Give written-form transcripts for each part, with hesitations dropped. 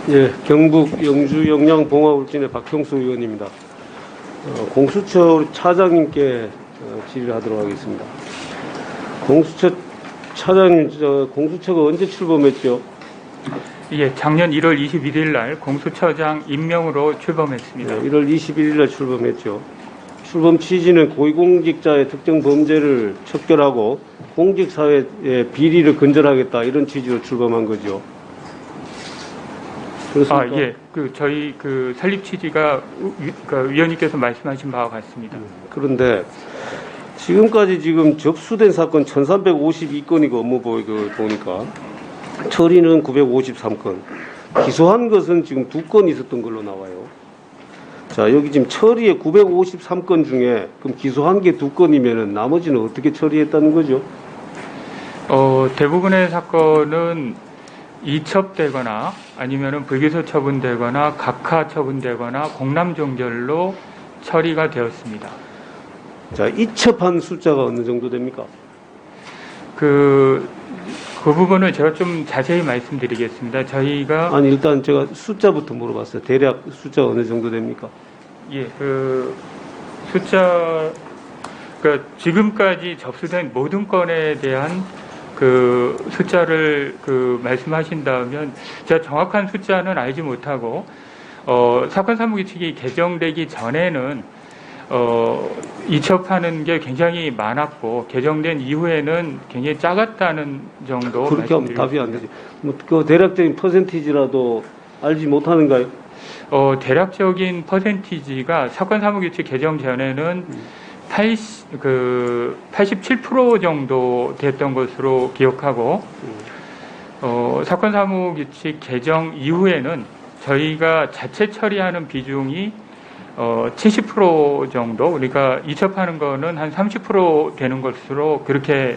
예, 경북 영주 영양 봉화울진의 박형수 의원입니다. 공수처 차장님께 질의하도록 하겠습니다. 공수처 차장님, 공수처가 언제 출범했죠? 예, 작년 1월 21일 날 공수처장 임명으로 출범했습니다. 네, 1월 21일 날 출범했죠. 출범 취지는 고위공직자의 특정 범죄를 척결하고 공직사회의 비리를 근절하겠다, 이런 취지로 출범한 거죠. 그렇습니까? 예, 저희 설립 취지가 위원님께서 말씀하신 바와 같습니다. 그런데 지금까지 지금 접수된 사건 1352건이고 업무 보니까 처리는 953건, 기소한 것은 지금 2건 있었던 걸로 나와요. 자, 여기 지금 처리에 953건 중에 그럼 기소한 게 2건이면은 나머지는 어떻게 처리했다는 거죠? 대부분의 사건은 이첩되거나 아니면은 불기소 처분되거나 각하 처분되거나 공람종결로 처리가 되었습니다. 자, 이첩한 숫자가 어느 정도 됩니까? 그 부분을 제가 좀 자세히 말씀드리겠습니다. 저희가 아니, 일단 제가 숫자부터 물어봤어요. 대략 숫자 어느 정도 됩니까? 예, 숫자, 지금까지 접수된 모든 건에 대한 숫자를 말씀하신다면 제가 정확한 숫자는 알지 못하고 사건 사무규칙이 개정되기 전에는 이첩하는 게 굉장히 많았고 개정된 이후에는 굉장히 작았다는 정도. 그렇게 하면 답이 안 되지. 그 대략적인 퍼센티지라도 알지 못하는가요? 대략적인 퍼센티지가 사건 사무규칙 개정 전에는 87% 정도 됐던 것으로 기억하고 사건 사무규칙 개정 이후에는 저희가 자체 처리하는 비중이 70% 정도, 우리가 이첩하는 거는 한 30% 되는 것으로 그렇게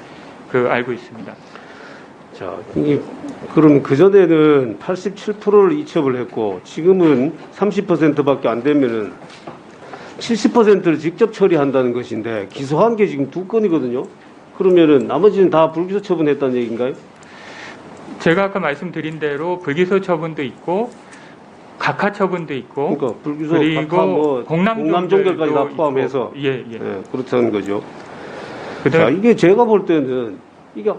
알고 있습니다. 자, 그럼 그전에는 87%를 이첩을 했고 지금은 30%밖에 안 되면은 70%를 직접 처리한다는 것인데 기소한 게 지금 2건이거든요. 그러면은 나머지는 다 불기소 처분했다는 얘기인가요? 제가 아까 말씀드린 대로 불기소 처분도 있고 각하 처분도 있고, 그러니까 불기소, 그리고 각하, 공람종결까지 다 포함해서 예, 그렇다는 거죠. 자, 이게 제가 볼 때는 이게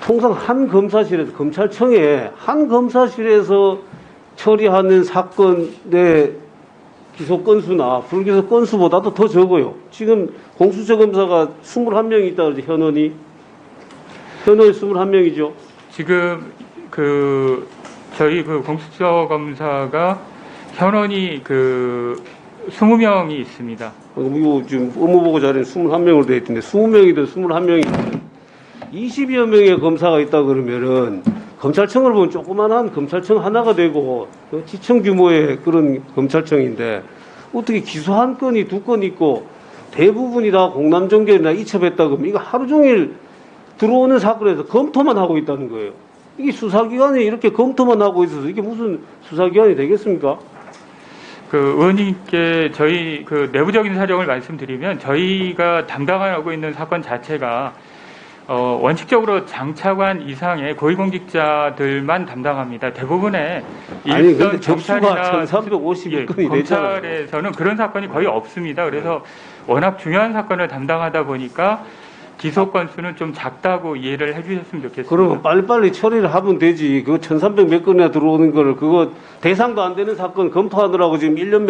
통상 한 검사실에서, 검찰청에 한 검사실에서 처리하는 사건의 기소 건수나 불기소 건수보다도 더 적어요. 지금 공수처 검사가 21명이 있다 그러지, 현원이 21명이죠. 지금 저희 공수처 검사가 현원이 20명이 있습니다. 이거 지금 업무보고 자료는 21명으로 되어 있던데 20명이든 21명이든 20여 명의 검사가 있다 그러면은 검찰청을 보면 조그만한 검찰청 하나가 되고 지청 규모의 그런 검찰청인데 어떻게 기소한 건이 2건 있고 대부분이 다 공람종결이나 이첩했다 그러면 이거 하루 종일 들어오는 사건에서 검토만 하고 있다는 거예요. 이게 수사기관이 이렇게 검토만 하고 있어서 이게 무슨 수사기관이 되겠습니까? 의원님께 저희 내부적인 사정을 말씀드리면 저희가 담당하고 있는 사건 자체가 원칙적으로 장차관 이상의 고위공직자들만 담당합니다. 대부분의 일선 접수가 1352건이 검찰에서는 그런 사건이 거의 없습니다. 그래서 워낙 중요한 사건을 담당하다 보니까 기소 건수는 좀 작다고 이해를 해주셨으면 좋겠습니다. 그러면 빨리빨리 처리를 하면 되지. 그거 1300 몇 건이나 들어오는 거를 그거 대상도 안 되는 사건 검토하느라고 지금 1년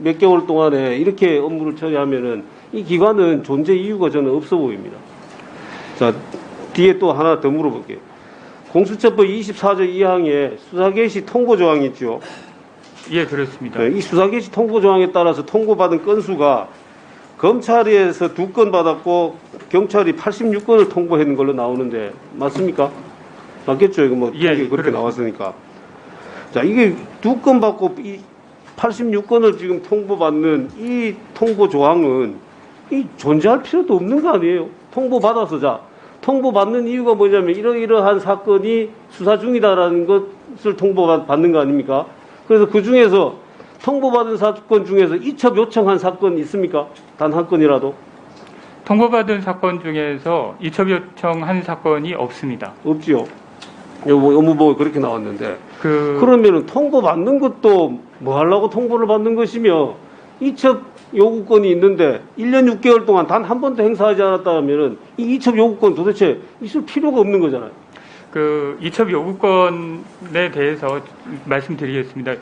몇 개월 동안에 이렇게 업무를 처리하면은 이 기관은 존재 이유가 저는 없어 보입니다. 자, 뒤에 또 하나 더 물어볼게요. 공수처법 24조 2항에 수사개시 통보 조항이 있죠. 예, 그렇습니다. 이 수사개시 통보 조항에 따라서 통보받은 건수가 검찰에서 2건 받았고 경찰이 86건을 통보했는 걸로 나오는데 맞습니까? 맞겠죠? 이거 그렇게 그렇습니다. 나왔으니까. 자, 이게 2건 받고 이 86건을 지금 통보받는 이 통보 조항은 이 존재할 필요도 없는 거 아니에요? 통보받아서 통보받는 이유가 뭐냐면 이러이러한 사건이 수사 중이다라는 것을 통보받는 거 아닙니까? 그래서 그 중에서 통보받은 사건 중에서 이첩 요청한 사건 있습니까? 단 한 건이라도? 통보받은 사건 중에서 이첩 요청한 사건이 없습니다. 없지요. 업무보고에 그렇게 나왔는데 그러면은 통보 받는 것도 뭐 하려고 통보를 받는 것이며 이첩 요구권이 있는데 1년 6개월 동안 단 한 번도 행사하지 않았다면은 이 이첩 요구권 도대체 있을 필요가 없는 거잖아요. 그 이첩 요구권에 대해서 말씀드리겠습니다.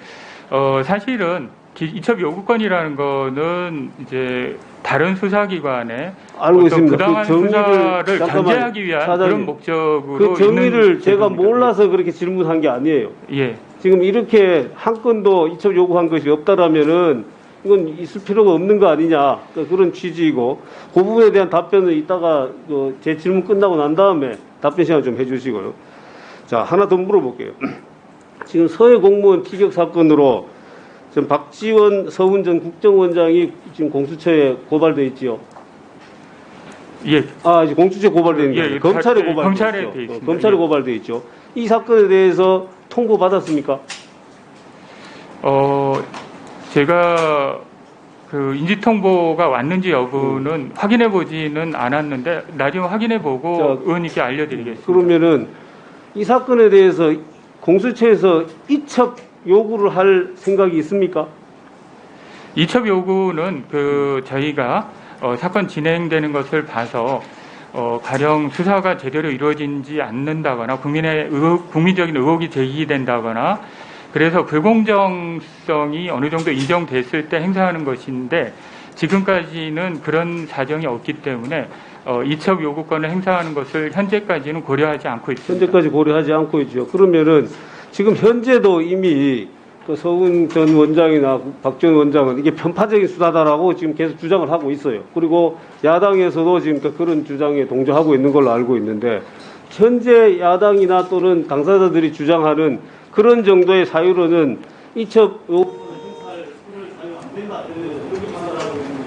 사실은 이첩 요구권이라는 거는 이제 다른 수사기관에 알고 어떤 있습니다. 부당한 그 정리를 수사를 잠깐만, 견제하기 위한 사장님. 그런 목적으로 그 정리를 있는 제가 제도입니다. 몰라서 그렇게 질문한 게 아니에요. 예. 지금 이렇게 한 건도 이첩 요구한 것이 없다라면은 이건 있을 필요가 없는 거 아니냐 그런 취지이고 그 부분에 대한 답변은 이따가 제 질문 끝나고 난 다음에 답변 시간 좀 해주시고요. 자 하나 더 물어볼게요. 지금 서해 공무원 티격 사건으로 지금 박지원 서훈 전 국정원장이 지금 공수처에 고발돼 있지요. 예. 이제 공수처에 고발되는 게 아니라 검찰에 고발돼 검찰에 있죠. 돼 있습니다. 검찰에 예. 고발돼 있죠. 이 사건에 대해서 통보 받았습니까? 제가 그 인지 통보가 왔는지 여부는 확인해 보지는 않았는데 나중에 확인해 보고 자, 의원님께 알려드리겠습니다. 그러면은 이 사건에 대해서 공수처에서 이첩 요구를 할 생각이 있습니까? 이첩 요구는 그 저희가 사건 진행되는 것을 봐서 가령 수사가 제대로 이루어지지 않는다거나 국민적인 의혹이 제기된다거나 그래서 불공정성이 어느 정도 인정됐을 때 행사하는 것인데 지금까지는 그런 사정이 없기 때문에 이첩 요구권을 행사하는 것을 현재까지는 고려하지 않고 있습니다. 현재까지 고려하지 않고 있죠. 그러면은 지금 현재도 이미 그 서훈 전 원장이나 박지원 원장은 이게 편파적인 수사다라고 지금 계속 주장을 하고 있어요. 그리고 야당에서도 지금 그런 주장에 동조하고 있는 걸로 알고 있는데 현재 야당이나 또는 당사자들이 주장하는 그런 정도의 사유로는 이첩 요구권을 행사할 사유 안 된다 이렇게 판단하고 있습니다.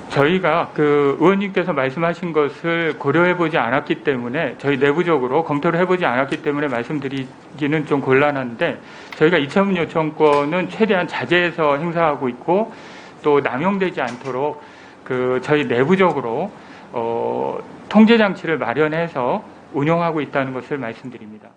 저희가 그 의원님께서 말씀하신 것을 고려해 보지 않았기 때문에 저희 내부적으로 검토를 해보지 않았기 때문에 말씀드리기는 좀 곤란한데 저희가 이첩 요청권은 최대한 자제해서 행사하고 있고 또 남용되지 않도록 그 저희 내부적으로 통제 장치를 마련해서 운영하고 있다는 것을 말씀드립니다.